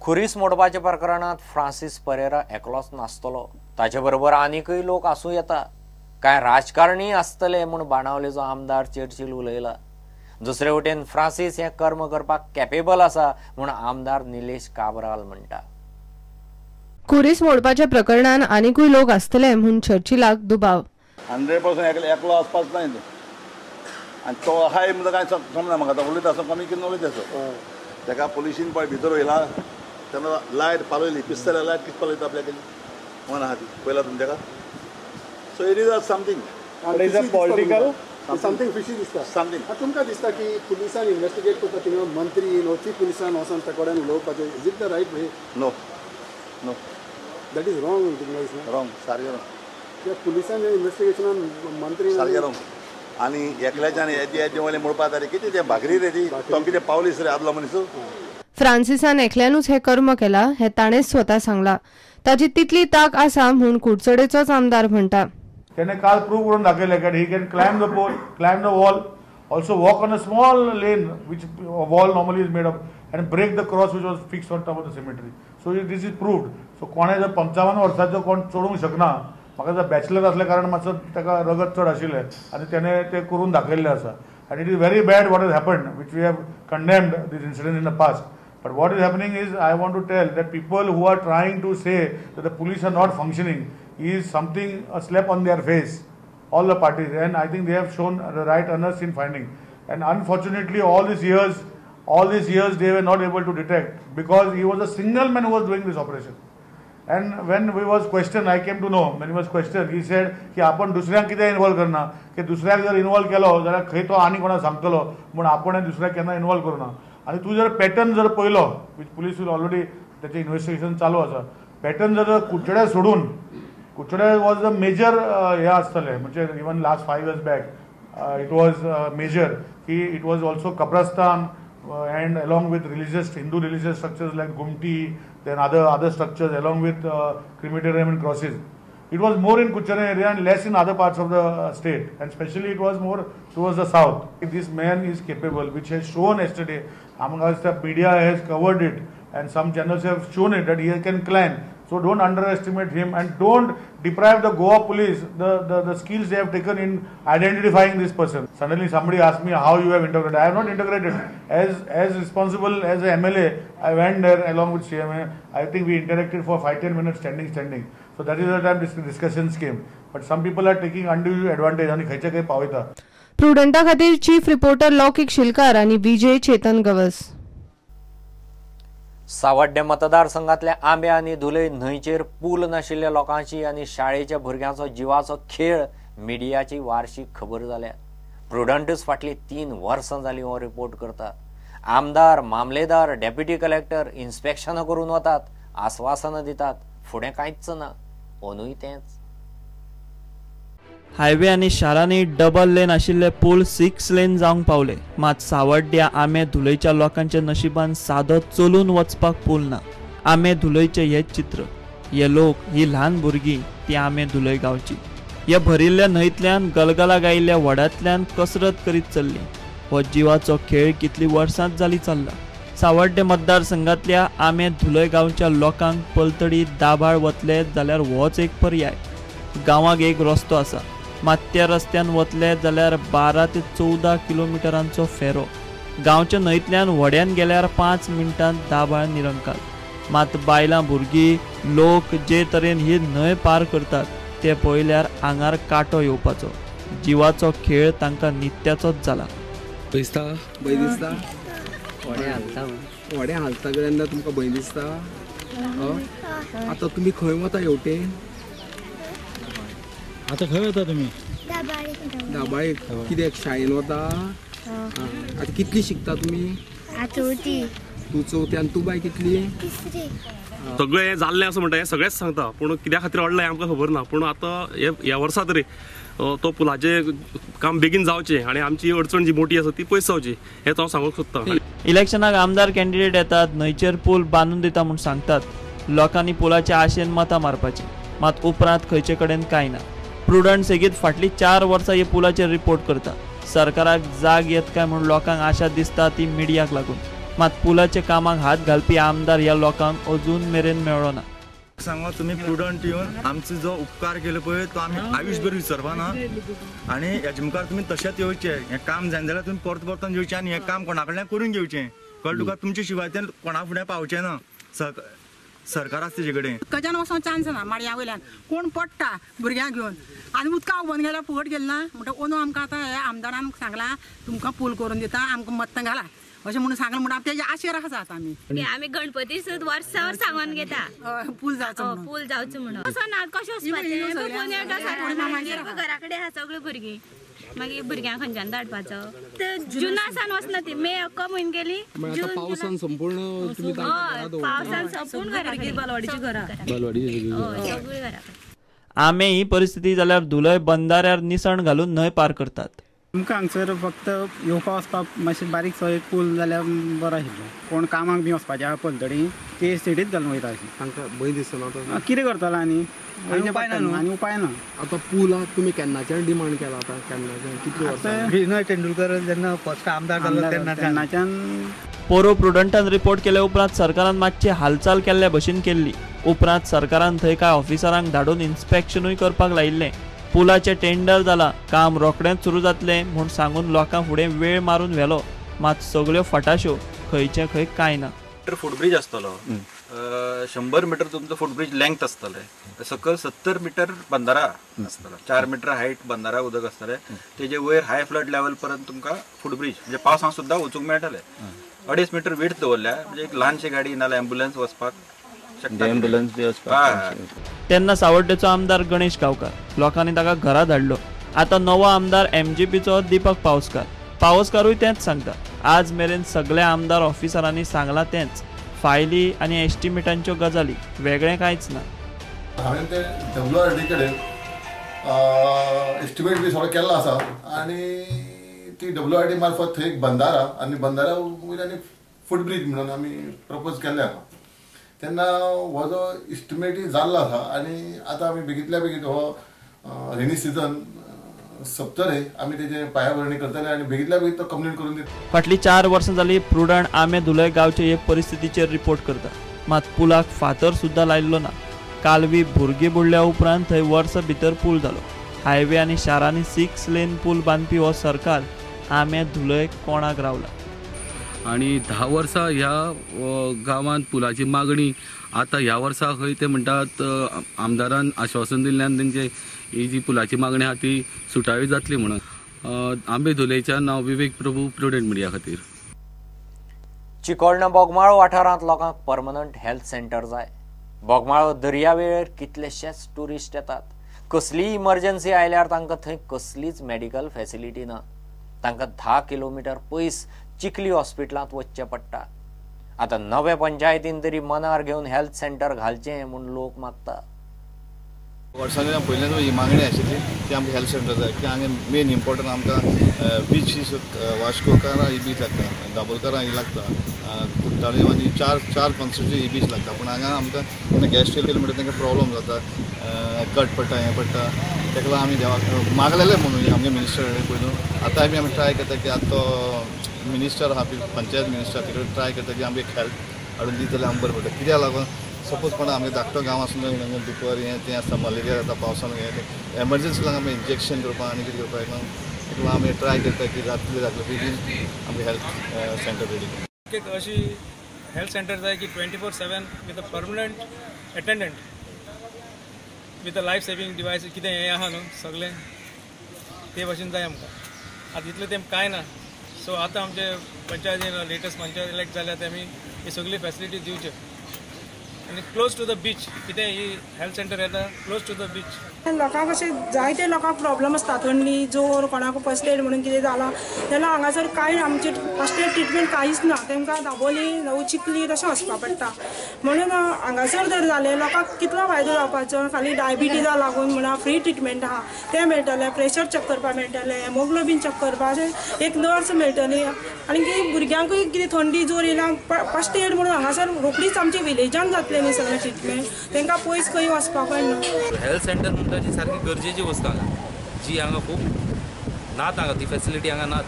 खुरीस मोडपाच्या प्रकरणात फ्रांसिस परेरा एकलोच नासतलो, ताचे बरोबर आनीकय लोक आसूं येता। काय राजकारणी आसतले म्हूण बाणावलेचो आमदार चर्चिल उलयला। दुसरे वटेन फ्रांसिस हे कर्म करपाक कॅपेबल आसा म्हूण आमदार निलेश काब्राल म्हणटा। खुरीस मोडपाच्या प्रकरणात आनीकूय लोक आसतले म्हूण चर्चिलाक दुबाव। 100% एकलो आसपास नाही आणि तो हाय म्हणजे काय समजा म्हाका तो उलयता असो कमी कितें उलयता असो ताका पुलिशीन पळय भितर वयला तेन्ना लायट पालयली पिस्तल्यार लायट कितें पालयता आपल्याक मन आहा ती पळयला तुमी ताका so it is something is a political something fishy दिसता समथींग तुमकां दिसता की पुलिसान इन्व्हेस्टिगेट करता थिंगा मंत्री नो चीफ पुलिसान वचोन त्या कडेन उलोवपाचें is it the right way no no that is wrong wrong सारकें रॉंग कित्याक पुलिसान इन्व्हेस्टिगेशनान मंत्री सारकें रॉंग आनी एकल्याच्यान हेजे वयले म्हणपा जाल्यार कितें तें भाकरी रे ती तो कितें पावलीस रे आदलो मनीस फ्रांसिसान एकल्यानूच हे कर्म केला हे ताणेच स्वता सांगला। ताची तितली ताक आसा म्हूण कुडचडेचोच आमदार म्हणटा। त्याने काल प्रूव्ह करून दाखयले की he can climb the pole, climb the wall, also walk on a small lane which wall normally is made up and break the cross which was fixed on top of the cemetery. So this is proved. So कोणे जर 55 वर्साचो कोण चडूंक शकना, म्हाका जर bachelor असल्या कारण मातसो ताका रगत चड आशिल्लें आनी त्याने ते करून दाखयल्लें आसा and it is very bad what is happened which we have condemned these incident in the past. But what is happening is, I want to tell that people who are trying to say that the police are not functioning is something a slap on their face, all the parties, and I think they have shown the right earnest in finding. And unfortunately, all these years they were not able to detect because he was a single man who was doing this operation. And when we was questioned, I came to know when he was questioned, he said की आपण दुसऱ्यांक कित्याक involve करना, की दुसऱ्याक जर involve केलो जाल्यार खंय तो आनी कोणाक सांगतलो म्हूण आपण दुसऱ्याक केन्ना इन्वॉल्व करूना। आणि तू जर पॅटर्न जर पळयलो विच पुलीस विल ऑलरेडी त्याचे इन्व्हेस्टिगेशन चालू आसा, पॅटर्न जर कुडचड्या सोडून कुडचड्या वॉज अ मेजर हे आसतलें म्हणजे even last 5 years back it was major की इट वॉज ऑल्सो कब्रस्तान and along with Hindu religious structures like Gumti, then other structures along with crematorium and crosses. It was more in Kuchane area and less in other parts of the state, and especially it was more towards the south. This man is capable, which has shown yesterday. Among us, the media has covered it, and some channels have shown it that he can climb. So don't underestimate him, and don't deprive the Goa police the skills they have taken in identifying this person. Suddenly somebody asked me how you have integrated. I have not integrated. As responsible as a MLA, I went there along with CMA. I think we interacted for 5-10 minutes standing. So that is the time discussions came. But some people are taking undue advantage आणि खयच्या काही पावयता। प्रुडंटा खातीर chief reporter लौकिक शिलकार आणि विजय चेतन गवस। सावड्डे मतदारसंघातल्या आंबे आणि धुलय न्हंयचेर पूल नाशिल्ल्या लोकांची आणि शाळेच्या भुरग्यांचो जिवाचो खेळ मिडियाची वार्षिक खबर जाल्या। प्रुडंटस फाटली 3 वर्सां जाली हो रिपोर्ट करता। आमदार, मामलेदार, डेप्युटी कलेक्टर इन्स्पेक्शनां करून वतात, आश्वासनां दितात, फुडें कांयच ना। ओनूय तेंच। हायवे आनी शारांनी डबल लेन आशिल्ले पूल 6 लेन जावंक पावले, मात सावड्ड्या आंबे धुलयच्या लोकांच्या नशिबान सादो चलून वचपाक पूल ना। आंबे धुलयचे हे चित्र, हे लोक, ही ल्हान भुरगीं ती आंबे धुलय गांवची ह्या भरिल्ल्या न्हंयतल्यान गलगला गायिल्ल्या व्हड्यांतल्यान कसरत करीत चल्ली। हो जिवाचो खेळ कितली वर्सांच जाली चल्ला। सावड्डे मतदारसंघातल्या आंबे धुलय गांवच्या लोकांक पलतडी दाभाळ वतले जाल्यार होच एक पर्याय। गांवाक एक रस्तो आसा, मात त्या रस्त्यान वतले जाल्यार 12 ते 14 किलोमिटरांचो फेरो। गांवच्या न्हंयतल्यान व्हड्यान गेल्यार 5 मिनटांत दाभाळ निरंकाल। मात बायलां, भुरगीं, लोक जे तरेन ही न्हंय पार करतात ते पळयल्यार आंगार कांटो येवपाचो। जिवाचो खेळ तांकां नित्याचोच जाला। भंय दिसता व्हड्या हालता तेन्ना तुमकां भंय दिसता? आतां तुमी खंय वता हेवटे? आता खंय वता तुमी? दाबाळेक। कित्याक शाळेन वता? आतां कितली शिकता तुमी? चवथी। तूं चवथी आनी तूं बाय कितली? सगळें जाल्लें असं म्हणटा, हें सगळेंच सांगता, पूण कित्या खातीर अडलें आमकां खबर ना। पूण आतां ह्या वर्सा तरी तो पुलाचें काम बेगीन जावचें आनी आमची अडचण जी मोठी आसा ती पयस जावची हें हांव सांगूंक सोदतां। इलेक्शनाक आमदार कॅन्डिडेट येतात, न्हंयचेर पूल बांदून दिता म्हूण सांगतात। लोकांनी पुलाच्या आशेन मतां मारपाची, मात उपरांत खंयचे कडेन कांय ना। प्रुडंट सेगीत फाटली 4 वर्सां हे पुलाचेर रिपोर्ट करता। सरकाराक जाग येत काय म्हूण लोकांक आशा दिसता ती मिडियाक लागून। मात पुलाचे कामाक हात घालपी आमदार ह्या लोकांक अजून मेरेन मेळ्ळो ना. सांगा तुम्ही प्रुडंट येवन आमचो जो उपकार केलो पळय तो आमी आयुश्यभर विसरपा ना आनी हेजे मुखार तुमी तशेंच येवचे. हें काम जायना जाल्यार तुमी परत परतून येवचें आनी हें काम कोणा कडल्यान करून घेवचें. कळ्ळें तुका? तुमचे शिवाय तें कोणा फुडें पावचें ना. सरकार आसा तेजे कडेन. कजान वचोंक चान्स ना माडया वयल्यान कोण पडटा भुरग्यांक घेवन आनी उदकाक बंद गेल्यार फुकट गेले ना म्हणटा अंदू आमकां आतां हे आमदारान सांगलां तुमकां पूल करून दिता आमकां मत्तां घाला अशें म्हणून सांगलें म्हणून तेजे आशेर आसा आमी. आमी गणपती सुद्दां वर्सावर सांगून घेता पूल जावचो पूल जावचो म्हणून. कसो ना कशें वचपाचें घरा कडेन आहा सगळीं भुरगीं मागीर भुरग्यांक खंयच्यान धाडपाचो. जुनासान वचना ती मे अक्को म्हयन गेली पावसान संपूर्ण तुम्ही पावसान संपूर्ण घरा बालवाडीची घरा सगळीं घरा. आमे ही परिस्थिती जाल्यार धुलय बंदाऱ्यार निसण घालून न्हंय पार करतात. आमकां हांगसर फक्त येवपा वचपाक मातशें बारीकसो एक पूल जाल्यार बरो आशिल्लो. कोण कामाक बी वचपाचें आहा पलतडी ते स्टेडीच घालून वयता अशें. तांकां भंय दिसना कितें करतलो आनी उपाय ना. आतां पुलाक तुमी केन्नाच्यान डिमांड केला? आतां केन्नाच्यान कितले वर्सां? विनय तेंडुलकर जेन्ना फस्ट आमदार जालो तेन्नाच्यान. पोरो प्रुडंटान रिपोर्ट केले उपरांत सरकारान मातशी हालचाल केल्ल्या भशेन केल्ली. उपरांत सरकारान थंय कांय ऑफिसरांक धाडून इन्स्पेक्शनूय करपाक लायिल्लें. पुलाचें टेंडर जालां, काम रोखडेंच सुरू जातलें म्हूण सांगून लोकां फुडें वेळ मारून व्हेलो. मात सगळ्यो फटाश्यो खंयचे खंय कांय ना. फुटब्रीज आसतलो 100 मीटर तुमचो फुटब्रीज लेंथ आसतलें. सकयल 70 मीटर बंदारा आसतलो. 4 मीटर हायट बंदारा उदक आसतलें. तेजे वयर हाय फ्लड लेवल पर्यंत तुमकां फुटब्रीज म्हणजे पावसांत सुद्दां वचूंक मेळटलें. 2.5 मीटर विड्थ दवरल्या म्हणजे एक ल्हानशी गाडी नाल्यार एम्ब्युलन्स वचपाक तेन्ना सावड्डेचो आमदार गणेश गांवकार लोकांनी ताका घरा धाडलो. आतां नवो आमदार MGPचो दीपक पावसकारूय तेंच सांगता. आज मेरेन सगळ्या आमदार ऑफिसरांनी सांगलां तेंच. फायली आनी एस्टिमेटांच्यो गजाली वेगळें कांयच ना. हांवें ते WRD कडेन एस्टिमेट बी सगळो केल्लो आसा आनी ती WRD मार्फत थंय एक बंदारा आनी बंदारा वयल्यान फुटब्रीज म्हणून आमी प्रपोज केल्ले आसा. तेन्ना हो जो एस्टिमेट जाल्लो आसा आनी आतां आमी बेगींतल्या बेगीन हो रेनी सिजन सोंपतले आमी तेजे पायाभरणी करतले आनी बेगींतल्या बेगीन तो कंप्लीट करून दितले. फाटलीं 4 वर्सां जालीं प्रुडंट आमे धुलय गांवचे हे परिस्थितीचेर रिपोर्ट करता. मात पुलाक फातर सुद्दां लायिल्लो ना. कालवी भुरगीं बुडल्या उपरांत थंय वर्स भितर पूल जालो. हायवे आनी शारांनी 6 लेन पूल बांदपी हो सरकार आमे धुलय कोणाक रावला. आणि 10 वर्सां ह्या गांवांत पुलाची मागणी आता ह्या वर्सा खंय ते म्हणटात आमदारान आश्वासन दिल्ल्यान तेंचे ही जी पुलाची मागणी आहा ती सुटावी जातली म्हणून. आंबे धुलेच्यान हांव विवेक प्रभू प्रुडंट मिडिया खातीर. चिकोळणा बोगमाळो वाठारांत लोकांक परमनंट हेल्थ सेंटर जाय. बोगमाळो दर्यावेळेर कितलेशेच टुरिस्ट येतात. कसलीय इमर्जन्सी आयल्यार तांकां थंय कसलीच मेडिकल फॅसिलिटी ना. तांकां 10 किलोमीटर पयस चिखली हॉस्पिटलांत वचचें पडटा. आतां नव्या पंचायतीन तरी मनार घेवन हेल्थ सेंटर घालचें म्हूण लोक मागता. वर्सांनी पयल्यान ही मागणी आशिल्ली की आमकां हेल्थ सेंटर जाय की हांगा मेन इम्पॉर्टंट आमकां बीच वास्कोकारां ही बीच लागता, दाबोलकारां ही लागता, कुट्टाळी आनी चार पंक्चरची ही बीच लागता. पूण हांगा आमकां केन्ना गॅस केली म्हणटा तांकां प्रॉब्लम जाता, कट पडटा हें पडटा. ताका लागून आमी देवाक मागलेलें म्हणून आमगे मिनिस्टर पयलू. आतां आमी ट्राय करता की आतां तो मिनिस्टर आहा पंचायत मिनिस्टर तिकडे ट्राय करता की आमगे हेल्थ हाडून दित जाल्यार आमकां बरें पडटा. कित्याक लागून सपोज कोणा आमगे धाकटो गांव आसून दुपार हें तें आसता, मलेरिया जाता पावसान हें एमर्जन्सी लागून आमी इंजेक्शन करपाक आनी कितें करपाक लागून आमी ट्राय करता की जातलें बेगीन आमगे हेल्थ सेंटर रेडी. अशी हेल्थ सेंटर जाय की 24/7 with a permanent attendant with a life saving device कितें हें आहा न्हू सगळें ते भाशेन जाय आमकां. आतां इतलें तें कांय ना. सो आतां आमचे पंचायतीन लेटस्ट पंचायत इलेक्ट जाल्यार आमी ही सगळी फॅसिलिटी दिवच्यो आनी क्लोज टू द बीच. कितें ही हेल्थ सेंटर येता क्लोज टू द बीच. लोकांक अशें जायते लोकांक प्रॉब्लम आसता. थंडी जोर कोणाक फर्स्ट एड म्हणून कितें जाला जाल्यार हांगासर कांय आमचे फर्स्ट एड ट्रिटमेंट कांयच ना. तांकां दाबोली नवो चिखली तशें वचपा पडटा. म्हणून हांगासर जर जालें लोकांक कितलो फायदो जावपाचो. खाली डायबिटीजा लागून म्हणा फ्री ट्रिटमेंट आहा तें मेळटलें, प्रेशर चॅक करपाक मेळटलें, हेमोग्लोबीन चॅक करपाक एक नर्स मेळटली. आनी भुरग्यांकूय कितें थंडी जोर येयला फर्स्ट एड म्हणून हांगासर रोखडीच आमच्या विलेजान जातलें न्ही सगळें ट्रिटमेंट. तांकां पयस खंय वचपाकय ना. हेल्थ सेंटर म्हणटा जी सारकी गरजेची वस्त हांगा जी हांगा खूब नात हांगा ती फॅसिलिटी हांगा नात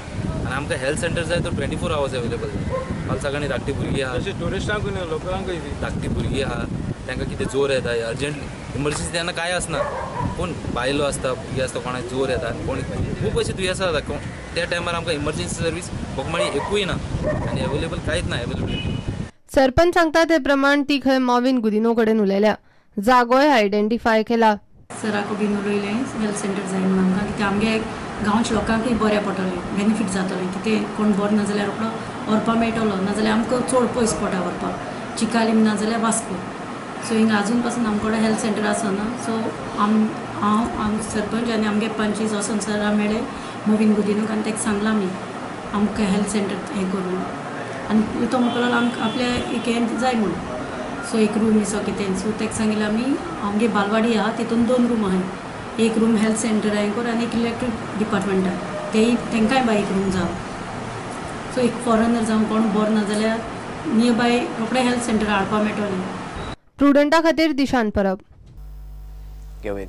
आनी आमकां हेल्थ सेंटर जाय तो 24 hours अवेलेबल फाल्यां सकाळीं धाकटी भुरगीं आहा टुरिस्टांक लोकलांक धाकटी भुरगीं आहा तांकां कितें जोर येता अर्जंट इमर्जन्सी तेन्ना काय आसना पूण बायलो आसता भुरगीं आसता कोणाक जोर येता कोण खूब अशी दुयेंसां जाता त्या टायमार आमकां इमर्जन्सी सर्वीस बोकमाळी एकूय ना आनी अवेलेबल कांयच ना अवेलेबिलिटी सरपंच सांगता ते प्रमाण ती खंय मॉविन गुदिनो कडेन उलयल्या जागोय आयडेंटिफाय केला सराक बीन उलयलें हेल्थ सेंटर जाय म्हणून आमकां कितें आमगे गांवच्या लोकांकूय बरें पडटलें बेनिफीट जातलें कितें कोण बरो ना जाल्यार रोखडो व्हरपा मेळटलो नाजाल्यार आमकां चड पयस पडटा व्हरपाक चिकालीम ना जाल्यार वास्को सो हिंगा आजून पासून आमचे कडेन हेल्थ सेंटर आसना सो हांव सरपंच आनी आमगे पंचीस वचून सरा मेळ्ळे मोवीन गुदिनूक आनी ताका सांगलां आमी आमकां हेल्थ सेंटर हें करून आनी तो म्हणपाक लागलो आपल्या एक हें जाय म्हणून सो एक रूम इसो कितें सो ताका सांगिल्लें आमी आमगे बालवाडी आहा तितून 2 रूम आहाय एक रूम हेल्थ सेंटर हांवें कर आनी एक इलेक्ट्रीक डिपार्टमेंटा तेय तांकांय बाय एक रूम जावं सो एक फॉरेनर जावं कोण बरो ना जाल्यार नियर बाय रोखडें हेल्थ सेंटर हाडपा मेळटलें प्रुडंटा खातीर दिशान परब घेऊ एक